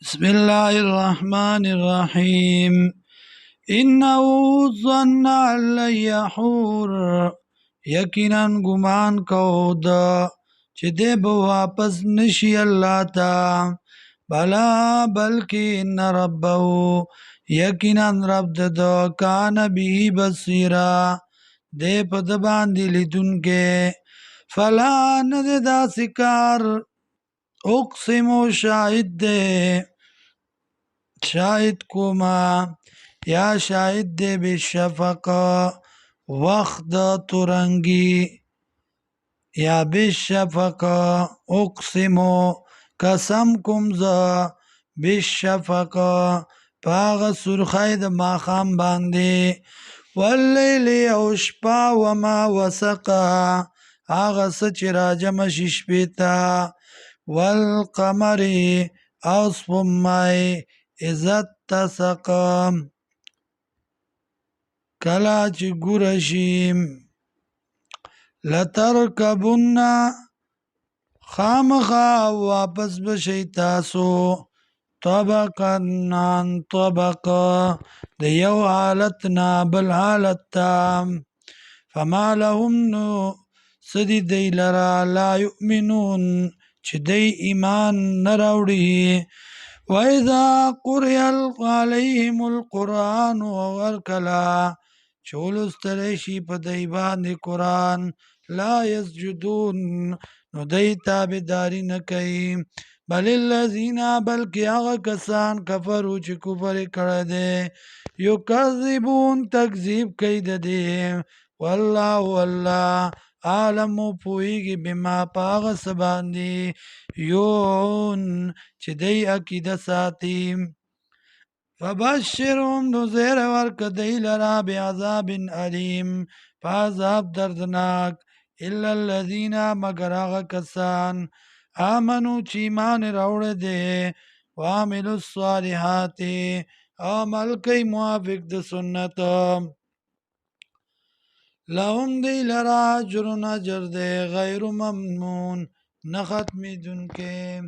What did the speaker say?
بسم الله الرحمن الرحيم إنه ظن أن لن يحور یقینا گمان کو دا چې دی به واپس نشي الله تا بلا بلکې ان ربه یقینا رب د کان به بصیرا دی په د باندې لیدونکې فلا نه د داسې کار اقسم شاهد دے شاهد کوما یا شاهد دے بالشفق وقت د ترنگی یا بالشفق اقسمو قسم کوم زه بالشفق پاغ سرخی د ماخام باندې واللیل او شپه وما وسقا هغه څه چې راجمع شي شپې ته والقمر او سپوږمۍ اذا اتسق کله چې ګوره شي لترکبن خامخا واپس بشي تاسو طبقا عن طبق د یو حالت نه بل حالت ته فما لهم نو سدي دی لرا لا یؤمنون چې دی ایمان نه راوړي وإذا قرئ عليهم القرآن ورکلا چې ولوستلی شي په دی باندې قرآن لا یسجدون نو دی تابعداري نه کوي بل الذین بلکې هغه کسان کفرو چې کفر یې کړی دی یکذبون تکذیب کوي د دې والله والله عالم پوهیږي بما په هغه څه باندې یون چې دی عقیده ساتي فبشرهم نو زیر ورکه دی لرا بعذاب علیم په عذاب دردناک الا الذین مگر هغه کسان آمنو چې ایمان یې راوړی دی وعملوا الصالحات او عمل کوي موافق د سنت لهم دی لرا اجر اجر دی غیر ممنون نه ختمیدونکی